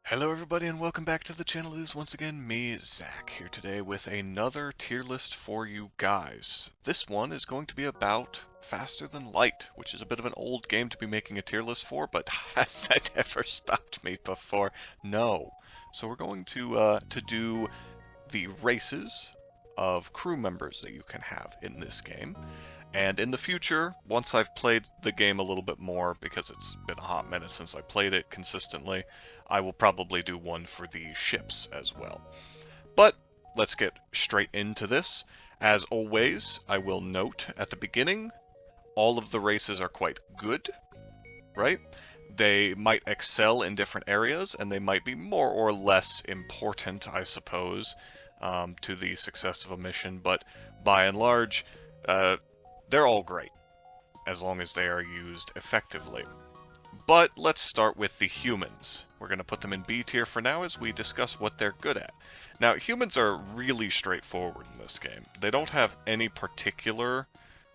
Hello everybody and welcome back to the channel. It is once again me, Zach, here today with another tier list for you guys. This one is going to be about Faster Than Light, which is a bit of an old game to be making a tier list for, but has that ever stopped me before? No. So we're going to do the races of crew members that you can have in this game. And in the future, once I've played the game a little bit more, because it's been a hot minute since I played it consistently, I will probably do one for the ships as well. But let's get straight into this. As always, I will note at the beginning, all of the races are quite good, right? They might excel in different areas, and they might be more or less important, I suppose, to the success of a mission, but by and large, they're all great, as long as they are used effectively. But let's start with the humans. We're going to put them in B tier for now as we discuss what they're good at. Now, humans are really straightforward in this game. They don't have any particular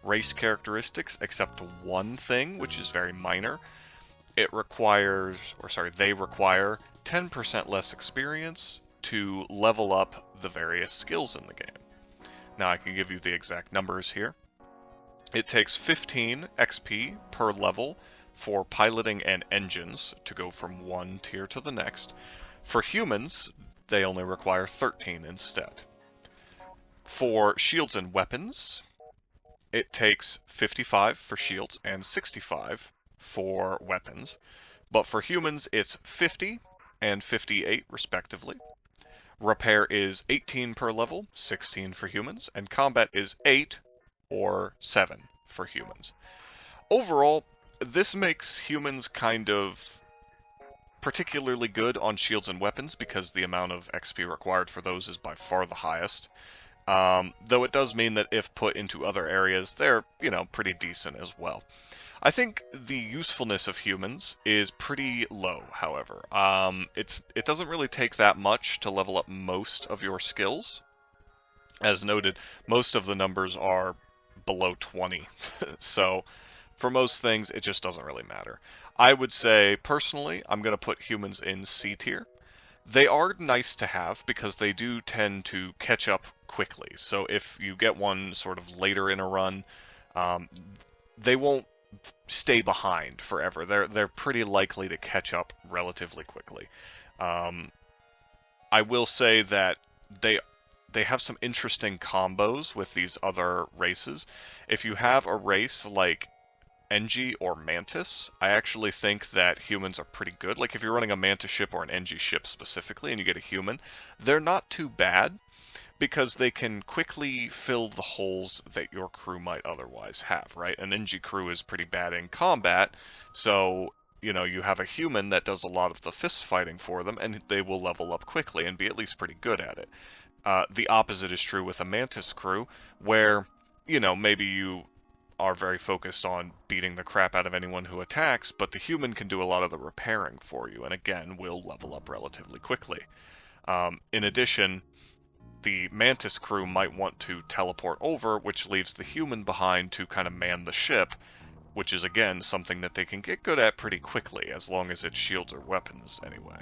race characteristics except one thing, which is very minor. They require 10% less experience to level up the various skills in the game. Now, I can give you the exact numbers here. It takes 15 XP per level for piloting and engines to go from one tier to the next. For humans, they only require 13 instead. For shields and weapons, it takes 55 for shields and 65 for weapons. But for humans, it's 50 and 58 respectively. Repair is 18 per level, 16 for humans, and combat is 8 or 7 for humans. Overall, this makes humans kind of particularly good on shields and weapons because the amount of XP required for those is by far the highest. Though it does mean that if put into other areas, they're, pretty decent as well. I think the usefulness of humans is pretty low, however. It doesn't really take that much to level up most of your skills. As noted, most of the numbers are below 20, so for most things, it just doesn't really matter. I would say, personally, I'm going to put humans in C tier. They are nice to have because they do tend to catch up quickly. So if you get one sort of later in a run, they won't stay behind forever. They're pretty likely to catch up relatively quickly. I will say that they have some interesting combos with these other races. If you have a race like Engi or Mantis, I actually think that humans are pretty good. Like if you're running a Mantis ship or an Engi ship specifically and you get a human, they're not too bad because they can quickly fill the holes that your crew might otherwise have, right? An Engi crew is pretty bad in combat, so you have a human that does a lot of the fist fighting for them, and they will level up quickly and be at least pretty good at it. The opposite is true with a Mantis crew, where, maybe you are very focused on beating the crap out of anyone who attacks, but the human can do a lot of the repairing for you, and again, will level up relatively quickly. In addition, the Mantis crew might want to teleport over, which leaves the human behind to kind of man the ship, which is again something that they can get good at pretty quickly, as long as it's shields or weapons anyway.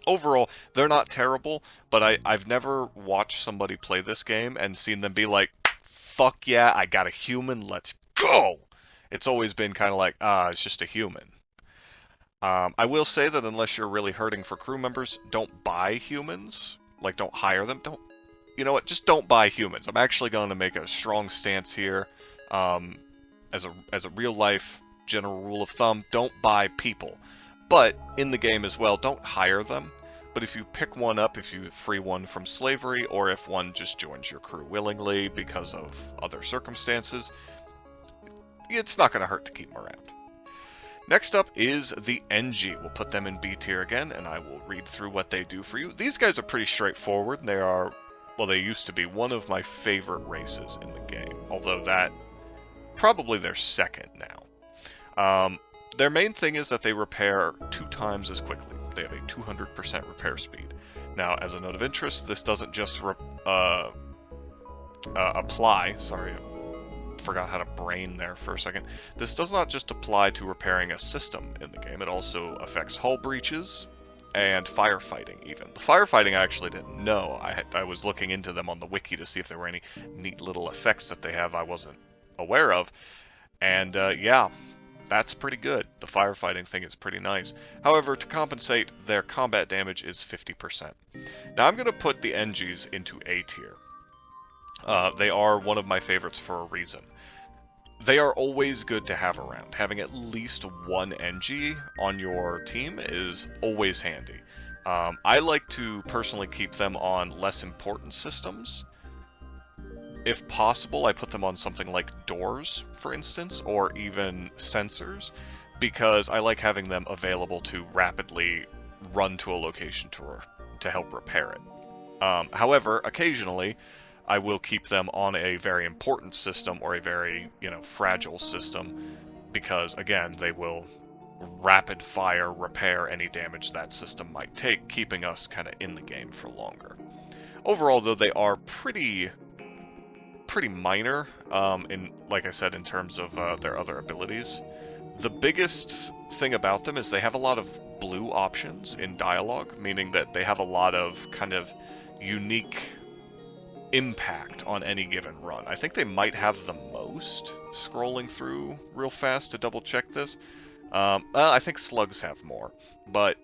Overall, they're not terrible, but I've never watched somebody play this game and seen them be like, fuck yeah, I got a human, let's go! It's always been kind of like, it's just a human. I will say that unless you're really hurting for crew members, don't buy humans. Like, don't hire them. You know what, just don't buy humans. I'm actually going to make a strong stance here. As a real life general rule of thumb, don't buy people. But in the game as well, don't hire them. But if you pick one up, if you free one from slavery, or if one just joins your crew willingly because of other circumstances, it's not going to hurt to keep them around. Next up is the Engi. We'll put them in B tier again, and I will read through what they do for you. These guys are pretty straightforward, and they used to be one of my favorite races in the game, although probably their second now. Their main thing is that they repair 2 times as quickly. They have a 200% repair speed. Now, as a note of interest, this doesn't just apply. Sorry, I forgot how to brain there for a second. This does not just apply to repairing a system in the game. It also affects hull breaches, and firefighting even. The firefighting I actually didn't know. I was looking into them on the wiki to see if there were any neat little effects that they have I wasn't aware of. And yeah, that's pretty good. The firefighting thing is pretty nice. However, to compensate, their combat damage is 50%. Now I'm going to put the NGs into A tier. They are one of my favorites for a reason. They are always good to have around. Having at least one NG on your team is always handy. I like to personally keep them on less important systems. If possible, I put them on something like doors, for instance, or even sensors, because I like having them available to rapidly run to a location to help repair it. However, occasionally, I will keep them on a very important system or a very, fragile system, because, again, they will rapid fire repair any damage that system might take, keeping us kind of in the game for longer. Overall, though, they are pretty minor, like I said, in terms of their other abilities. The biggest thing about them is they have a lot of blue options in dialogue, meaning that they have a lot of kind of unique impact on any given run. I think they might have the most, scrolling through real fast to double check this. I think slugs have more, but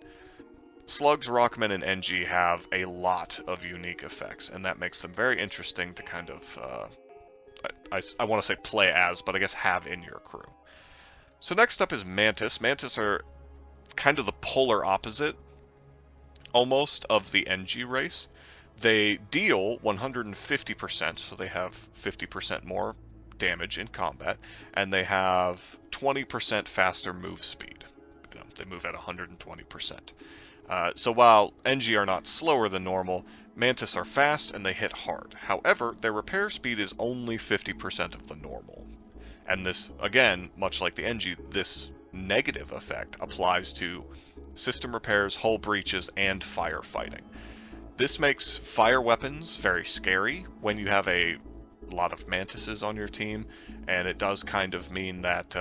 slugs, rockmen, and NG have a lot of unique effects, and that makes them very interesting to kind of, I want to say play as, but I guess have in your crew. So next up is Mantis. Mantis are kind of the polar opposite, almost, of the NG race. They deal 150%, so they have 50% more damage in combat, and they have 20% faster move speed. They move at 120%. So while NG are not slower than normal, Mantis are fast and they hit hard. However, their repair speed is only 50% of the normal. And this, again, much like the NG, this negative effect applies to system repairs, hull breaches, and firefighting. This makes fire weapons very scary when you have a lot of Mantises on your team, and it does kind of mean that,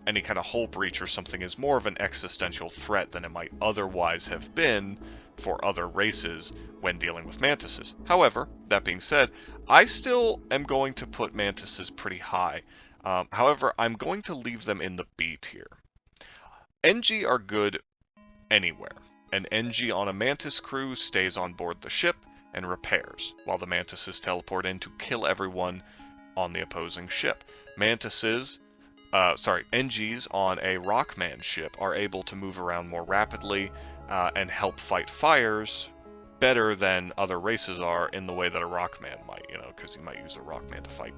any kind of hull breach or something is more of an existential threat than it might otherwise have been for other races when dealing with Mantises. However, that being said, I still am going to put Mantises pretty high. However, I'm going to leave them in the B tier. NG are good anywhere. An NG on a Mantis crew stays on board the ship and repairs, while the Mantises teleport in to kill everyone on the opposing ship. NGs on a Rockman ship are able to move around more rapidly and help fight fires better than other races are in the way that a Rockman might, because you might use a Rockman to fight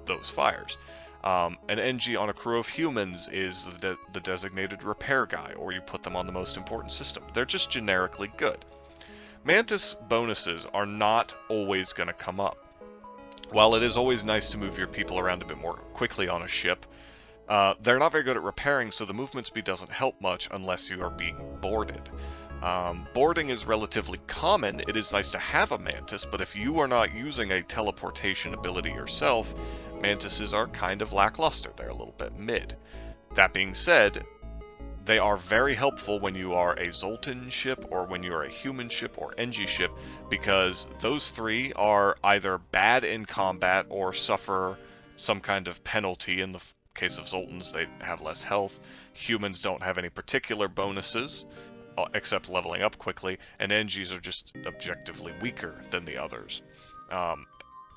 those fires. An NG on a crew of humans is the designated repair guy, or you put them on the most important system. They're just generically good. Mantis bonuses are not always going to come up. While it is always nice to move your people around a bit more quickly on a ship, they're not very good at repairing, so the movement speed doesn't help much unless you are being boarded. Boarding is relatively common. It is nice to have a Mantis, but if you are not using a teleportation ability yourself, Mantises are kind of lackluster. They're a little bit mid. That being said, they are very helpful when you are a Zoltan ship or when you are a human ship or NG ship, because those three are either bad in combat or suffer some kind of penalty. In the case of Zoltans, they have less health. Humans don't have any particular bonuses, except leveling up quickly, and NGs are just objectively weaker than the others.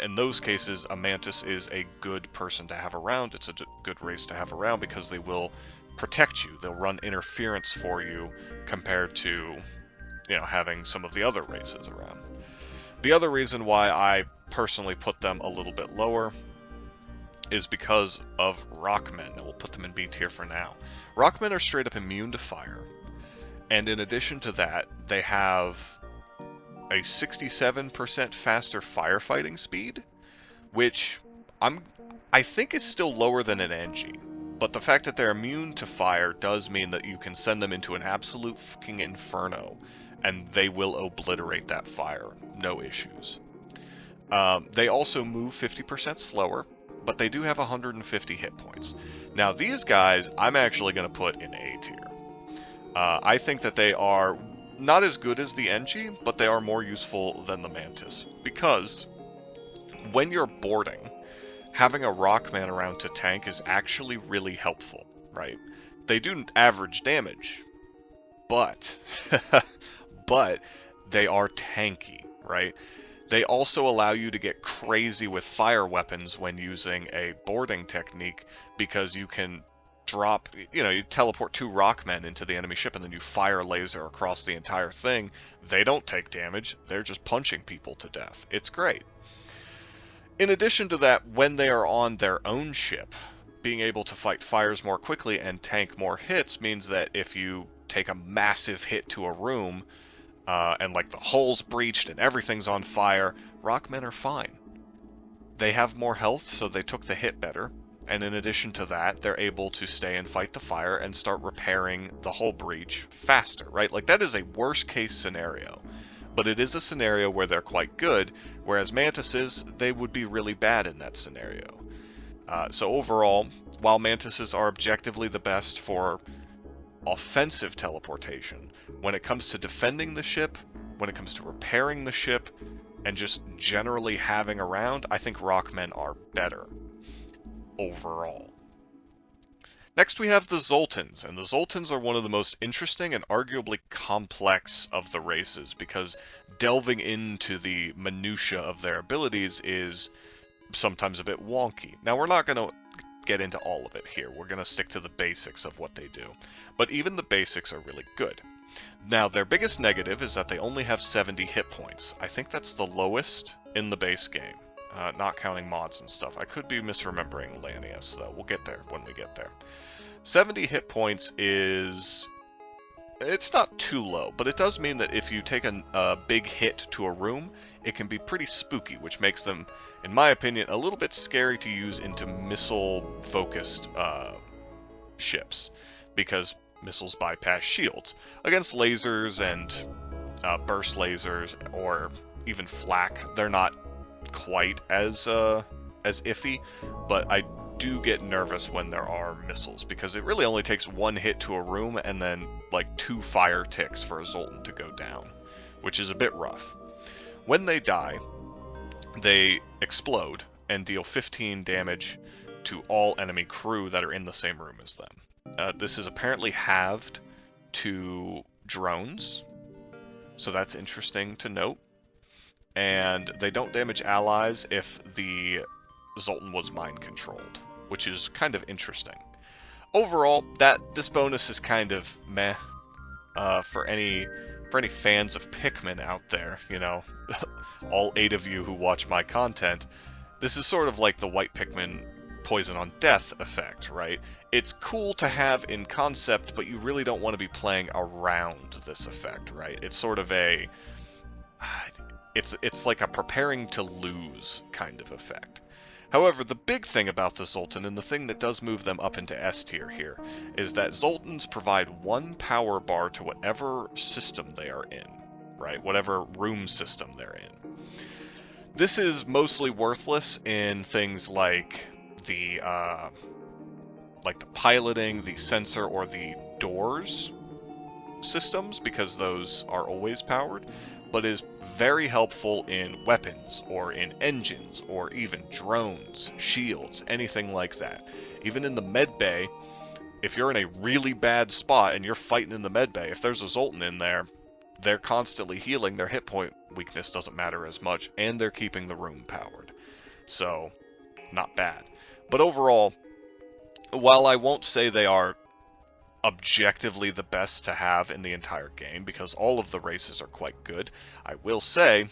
In those cases, a Mantis is a good person to have around. It's a good race to have around because they will protect you. They'll run interference for you compared to, having some of the other races around. The other reason why I personally put them a little bit lower is because of Rockmen, and we'll put them in B tier for now. Rockmen are straight up immune to fire, and in addition to that, they have a 67% faster firefighting speed, which I think is still lower than an NG. But the fact that they're immune to fire does mean that you can send them into an absolute fucking inferno, and they will obliterate that fire, no issues. They also move 50% slower, but they do have 150 hit points. Now these guys, I'm actually going to put in A tier. I think that they are not as good as the NG, but they are more useful than the Mantis. Because when you're boarding, having a Rockman around to tank is actually really helpful, right? They do average damage, but but they are tanky, right? They also allow you to get crazy with fire weapons when using a boarding technique, because you can drop, you teleport 2 Rockmen into the enemy ship and then you fire laser across the entire thing. They don't take damage, they're just punching people to death. It's great. In addition to that, when they are on their own ship, being able to fight fires more quickly and tank more hits means that if you take a massive hit to a room, and like the hull's breached and everything's on fire, Rockmen are fine. They have more health, so they took the hit better, and in addition to that, they're able to stay and fight the fire and start repairing the hull breach faster, right? Like, that is a worst case scenario, but it is a scenario where they're quite good, whereas Mantises, they would be really bad in that scenario. So overall, while Mantises are objectively the best for offensive teleportation, when it comes to defending the ship, when it comes to repairing the ship, and just generally having around, I think Rockmen are better overall. Next we have the Zoltans, and the Zoltans are one of the most interesting and arguably complex of the races, because delving into the minutiae of their abilities is sometimes a bit wonky. Now, we're not going to get into all of it here. We're going to stick to the basics of what they do. But even the basics are really good. Now, their biggest negative is that they only have 70 hit points. I think that's the lowest in the base game, not counting mods and stuff. I could be misremembering Lanius, though. We'll get there when we get there. 70 hit points is... it's not too low, but it does mean that if you take a big hit to a room, it can be pretty spooky, which makes them, in my opinion, a little bit scary to use into missile-focused ships, because missiles bypass shields. Against lasers and burst lasers, or even flak, they're not quite as iffy, but I do get nervous when there are missiles, because it really only takes one hit to a room and then like 2 fire ticks for a Zoltan to go down, which is a bit rough. When they die, they explode and deal 15 damage to all enemy crew that are in the same room as them. This is apparently halved to drones, so that's interesting to note. And they don't damage allies if the Zoltan was mind-controlled, which is kind of interesting. Overall, this bonus is kind of meh for any fans of Pikmin out there, all 8 of you who watch my content. This is sort of like the white Pikmin poison on death effect, right? It's cool to have in concept, but you really don't want to be playing around this effect, right? It's sort of a... It's like a preparing to lose kind of effect. However, the big thing about the Zoltan, and the thing that does move them up into S tier here, is that Zoltans provide 1 power bar to whatever system they are in, right? Whatever room system they're in. This is mostly worthless in things like the piloting, the sensor, or the doors systems, because those are always powered, but is very helpful in weapons, or in engines, or even drones, shields, anything like that. Even in the med bay, if you're in a really bad spot and you're fighting in the med bay, if there's a Zoltan in there, they're constantly healing, their hit point weakness doesn't matter as much, and they're keeping the room powered. So, not bad. But overall, while I won't say they are objectively the best to have in the entire game, because all of the races are quite good, I will say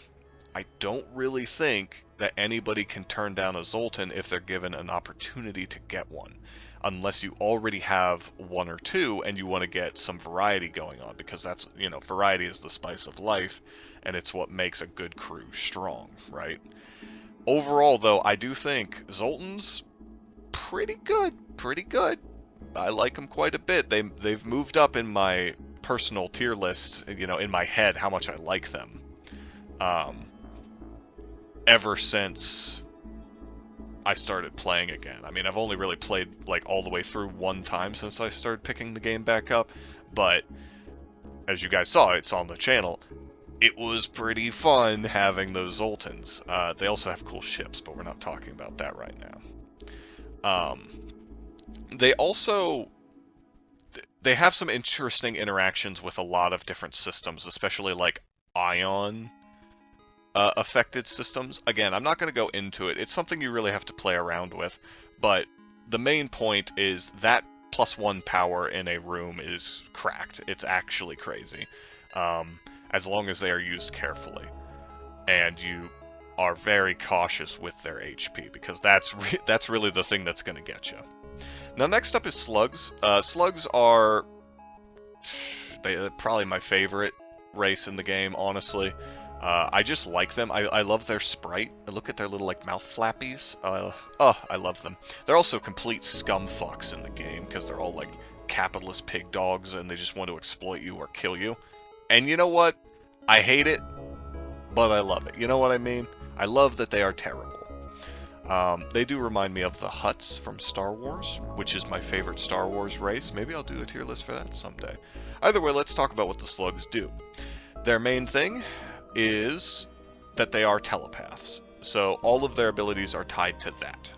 I don't really think that anybody can turn down a Zoltan if they're given an opportunity to get one, unless you already have 1 or 2 and you want to get some variety going on, because that's, variety is the spice of life, and it's what makes a good crew strong, right? Overall, though, I do think Zoltan's pretty good. I like them quite a bit. They've moved up in my personal tier list, in my head, how much I like them. Ever since I started playing again. I mean, I've only really played, all the way through 1 time since I started picking the game back up, but as you guys saw, it's on the channel. It was pretty fun having those Zoltans. They also have cool ships, but we're not talking about that right now. They also... They have some interesting interactions with a lot of different systems, especially like ion affected systems. Again, I'm not going to go into it. It's something you really have to play around with, but the main point is that +1 power in a room is cracked. It's actually crazy. As long as they are used carefully. And you are very cautious with their HP, because that's really the thing that's going to get you. Now, next up is slugs. Slugs are probably my favorite race in the game, honestly. I just like them. I love their sprite. Look at their little like mouth flappies. I love them. They're also complete scumfucks in the game, because they're all like capitalist pig dogs, and they just want to exploit you or kill you. And you know what? I hate it, but I love it. You know what I mean? I love that they are terrible. They do remind me of the Hutts from Star Wars, which is my favorite Star Wars race. Maybe I'll do a tier list for that someday. Either way, let's talk about what the slugs do. Their main thing is that they are telepaths, so all of their abilities are tied to that.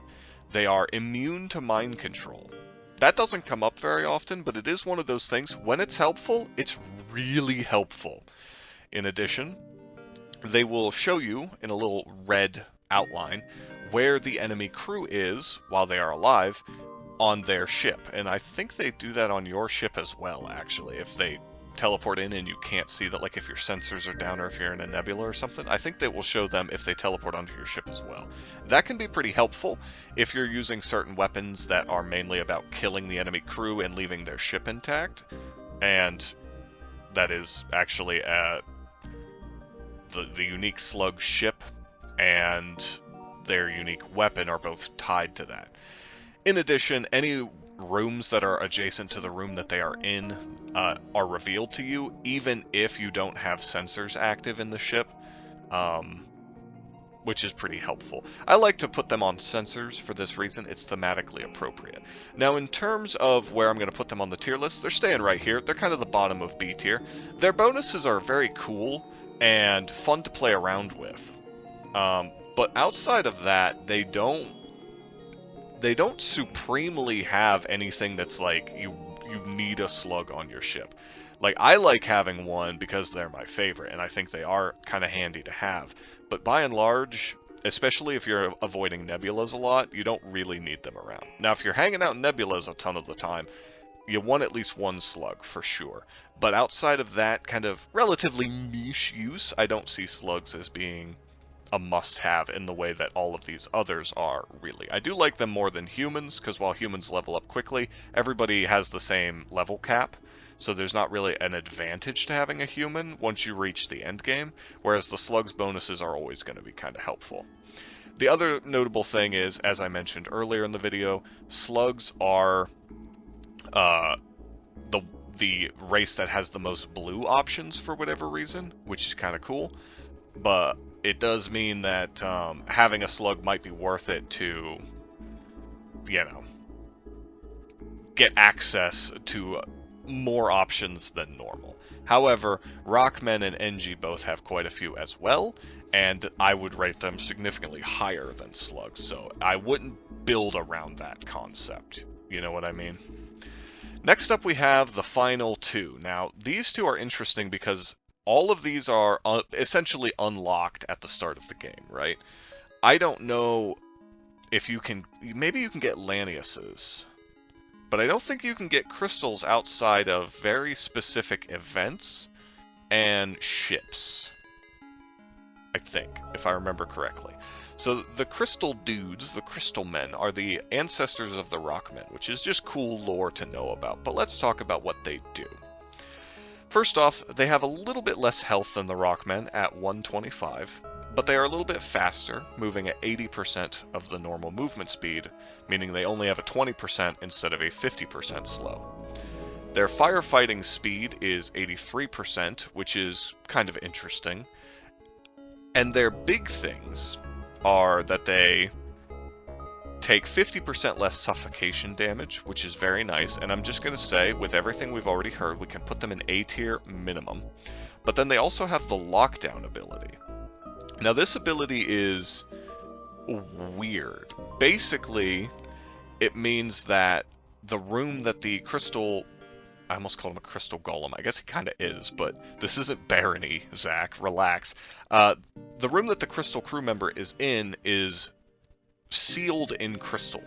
They are immune to mind control. That doesn't come up very often, but it is one of those things. When it's helpful, it's really helpful. In addition, they will show you in a little red outline where the enemy crew is while they are alive on their ship. And I think they do that on your ship as well, actually. If they teleport in and you can't see that, like if your sensors are down or if you're in a nebula or something, I think they will show them if they teleport onto your ship as well. That can be pretty helpful if you're using certain weapons that are mainly about killing the enemy crew and leaving their ship intact. And that is actually the unique slug ship and their unique weapon are both tied to that. In addition, any rooms that are adjacent to the room that they are in are revealed to you, even if you don't have sensors active in the ship, which is pretty helpful. I like to put them on sensors for this reason. It's thematically appropriate. Now, in terms of where I'm going to put them on the tier list, they're staying right here. They're kind of the bottom of B tier. Their bonuses are very cool and fun to play around with. But outside of that, they don't supremely have anything that's like you need a slug on your ship. Like, I like having one because they're my favorite, and I think they are kind of handy to have. But by and large, especially if you're avoiding nebulas a lot, you don't really need them around. Now, if you're hanging out in nebulas a ton of the time, you want at least one slug, for sure. But outside of that kind of relatively niche use, I don't see slugs as being a must-have in the way that all of these others are, really. I do like them more than humans, because while humans level up quickly, everybody has the same level cap, so there's not really an advantage to having a human once you reach the end game, whereas the slugs' bonuses are always going to be kind of helpful. The other notable thing is, as I mentioned earlier in the video, slugs are the race that has the most blue options for whatever reason, which is kind of cool, but it does mean that having a slug might be worth it to, you know, get access to more options than normal. However, Rockmen and NG both have quite a few as well, and I would rate them significantly higher than slugs, so I wouldn't build around that concept. You know what I mean? Next up we have the final two. Now, these two are interesting because all of these are essentially unlocked at the start of the game, right? I don't know if you can... Maybe you can get Laniuses, but I don't think you can get crystals outside of very specific events and ships. I think, if I remember correctly. So the crystal dudes, the crystal men, are the ancestors of the Rockmen, which is just cool lore to know about. But let's talk about what they do. First off, they have a little bit less health than the Rockmen at 125, but they are a little bit faster, moving at 80% of the normal movement speed, meaning they only have a 20% instead of a 50% slow. Their firefighting speed is 83%, which is kind of interesting. And their big things are that they take 50% less suffocation damage, which is very nice, and I'm just going to say, with everything we've already heard, we can put them in A tier minimum. But then they also have the lockdown ability. Now this ability is weird. Basically, it means that the room that the crystal... I almost called him a crystal golem. I guess he kind of is, but this isn't barony, Zach. Relax. The room that the crystal crew member is in is sealed in crystal.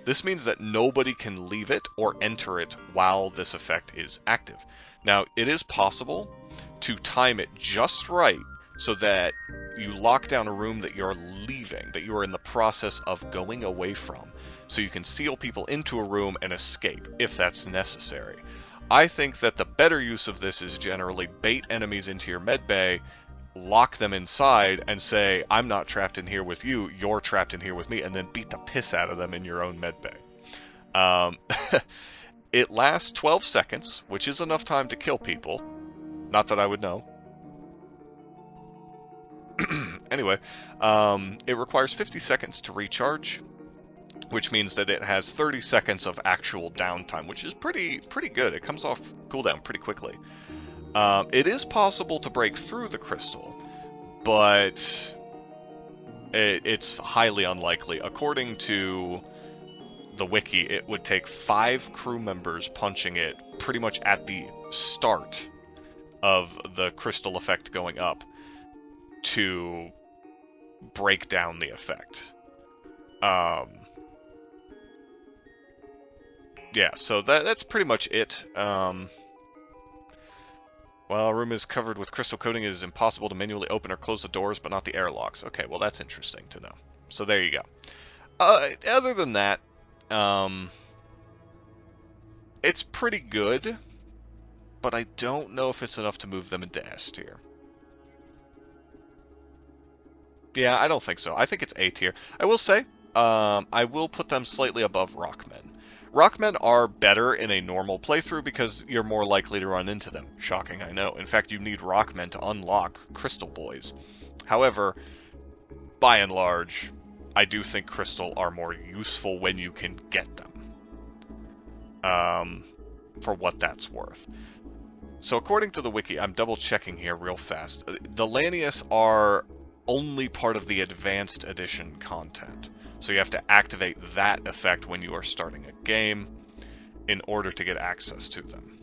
This means that nobody can leave it or enter it while this effect is active. Now, it is possible to time it just right so that you lock down a room that you're leaving, that you are in the process of going away from, so you can seal people into a room and escape, if that's necessary. I think that the better use of this is generally bait enemies into your medbay, lock them inside, and say, I'm not trapped in here with you, you're trapped in here with me, and then beat the piss out of them in your own medbay. It lasts 12 seconds, which is enough time to kill people. Not that I would know. Anyway, it requires 50 seconds to recharge, which means that it has 30 seconds of actual downtime, which is pretty good. It comes off cooldown pretty quickly. It is possible to break through the crystal, but it's highly unlikely. According to the wiki, it would take 5 crew members punching it pretty much at the start of the crystal effect going up to break down the effect. Yeah, so that's pretty much it. While a room is covered with crystal coating, it is impossible to manually open or close the doors, but not the airlocks. Okay, well that's interesting to know. So there you go. Other than that, it's pretty good, but I don't know if it's enough to move them into S tier. Yeah, I don't think so. I think it's A tier. I will say, I will put them slightly above Rockmen. Rockmen are better in a normal playthrough because you're more likely to run into them. Shocking, I know. In fact, you need Rockmen to unlock Crystal Boys. However, by and large, I do think Crystal are more useful when you can get them. For what that's worth. So according to the wiki, I'm double checking here real fast. The Lanius are only part of the Advanced Edition content. So you have to activate that effect when you are starting a game in order to get access to them.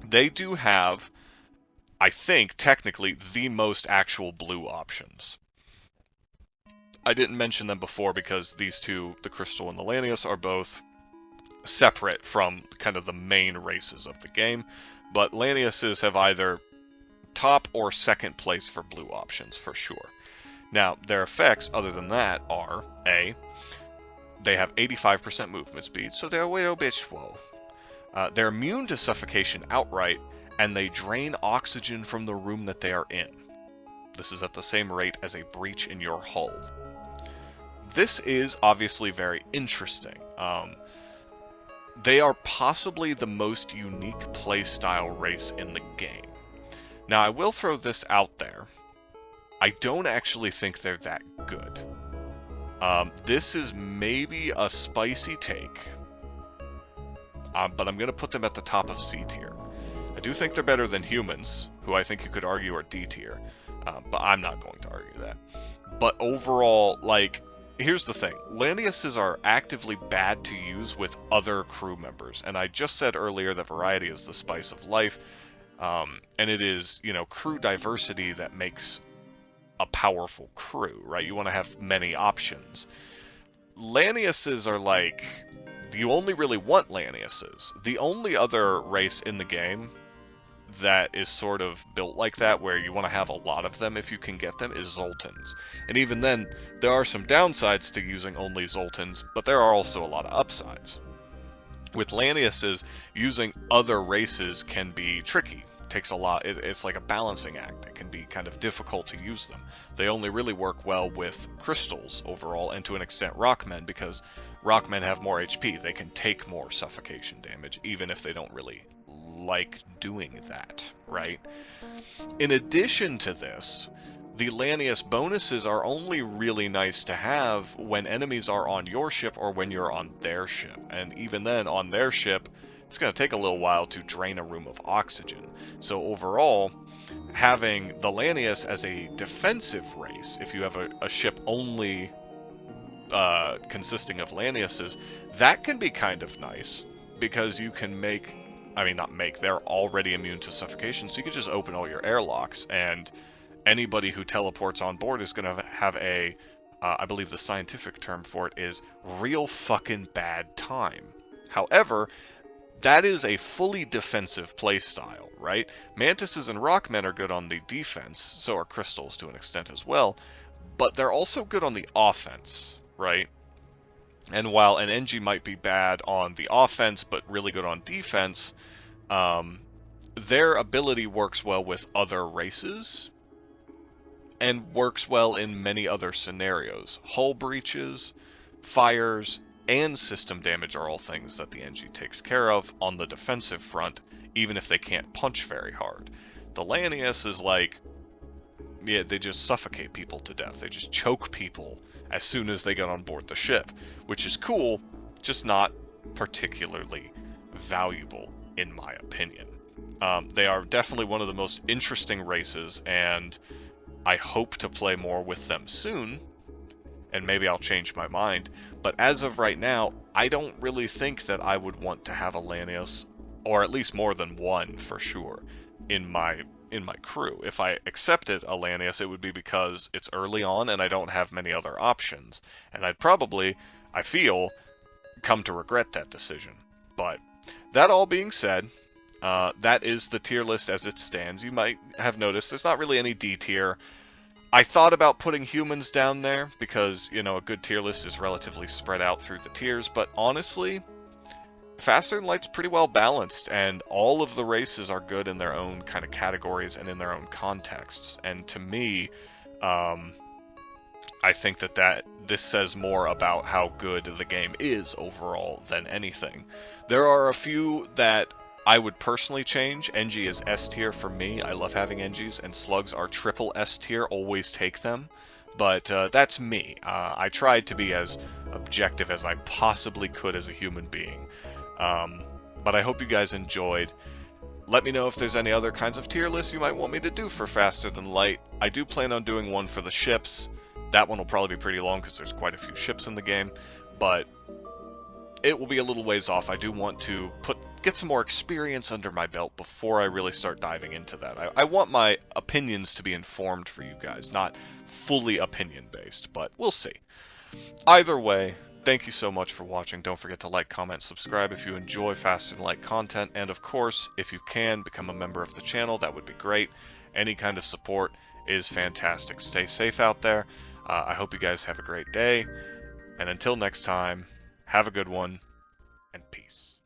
They do have, I think, technically the most actual blue options. I didn't mention them before because these two, the Crystal and the Lanius, are both separate from kind of the main races of the game, but Laniuses have either top or second place for blue options for sure. Now, their effects, other than that, are A, they have 85% movement speed, so they're a little bit slow. They're immune to suffocation outright, and they drain oxygen from the room that they are in. This is at the same rate as a breach in your hull. This is obviously very interesting. They are possibly the most unique playstyle race in the game. Now, I will throw this out there. I don't actually think they're that good. This is maybe a spicy take, but I'm going to put them at the top of C tier. I do think they're better than humans, who I think you could argue are D tier, but I'm not going to argue that. But overall, like, here's the thing. Laniuses are actively bad to use with other crew members, and I just said earlier that variety is the spice of life, and it is, crew diversity that makes a powerful crew, right? You want to have many options. Laniuses are like, you only really want Laniuses. The only other race in the game that is sort of built like that, where you want to have a lot of them if you can get them, is Zoltans. And even then, there are some downsides to using only Zoltans, but there are also a lot of upsides. With Laniuses, using other races can be tricky. Takes a lot. It's like a balancing act. It can be kind of difficult to use them. They only really work well with crystals overall, and to an extent Rockmen, because Rockmen have more HP. They can take more suffocation damage, even if they don't really like doing that, right? In addition to this, The Lanius bonuses are only really nice to have when enemies are on your ship or when you're on their ship. And even then, on their ship, it's going to take a little while to drain a room of oxygen. So overall, having the Lanius as a defensive race, if you have a ship only consisting of Laniuses, that can be kind of nice, because you can make, I mean, not make, they're already immune to suffocation, so you can just open all your airlocks, and anybody who teleports on board is going to have a, I believe the scientific term for it is real fucking bad time. However, that is a fully defensive playstyle, right? Mantises and Rockmen are good on the defense, so are Crystals to an extent as well, but they're also good on the offense, right? And while an NG might be bad on the offense, but really good on defense, their ability works well with other races, and works well in many other scenarios. Hull breaches, fires, and system damage are all things that the NG takes care of on the defensive front, even if they can't punch very hard. The Lanius is like, yeah, they just suffocate people to death. They just choke people as soon as they get on board the ship, which is cool, just not particularly valuable, in my opinion. They are definitely one of the most interesting races, and I hope to play more with them soon, and maybe I'll change my mind. But as of right now, I don't really think that I would want to have a Lanius, or at least more than one for sure, in my crew. If I accepted a Lanius, it would be because it's early on and I don't have many other options. And I'd probably, I feel, come to regret that decision. But that all being said, that is the tier list as it stands. You might have noticed there's not really any D tier. I thought about putting humans down there because, you know, a good tier list is relatively spread out through the tiers, but honestly, Faster and Light's pretty well balanced, and all of the races are good in their own kind of categories and in their own contexts. And to me, I think that this says more about how good the game is overall than anything. There are a few that I would personally change. NG is S tier for me. I love having NGs, and slugs are triple S tier. Always take them. But that's me. I tried to be as objective as I possibly could as a human being. But I hope you guys enjoyed. Let me know if there's any other kinds of tier lists you might want me to do for Faster Than Light. I do plan on doing one for the ships. That one will probably be pretty long because there's quite a few ships in the game. But it will be a little ways off. I do want to get some more experience under my belt before I really start diving into that. I want my opinions to be informed for you guys, not fully opinion-based, but we'll see. Either way, thank you so much for watching. Don't forget to like, comment, subscribe if you enjoy Fast and Light content, and of course, if you can, become a member of the channel. That would be great. Any kind of support is fantastic. Stay safe out there. I hope you guys have a great day, and until next time, have a good one, and peace.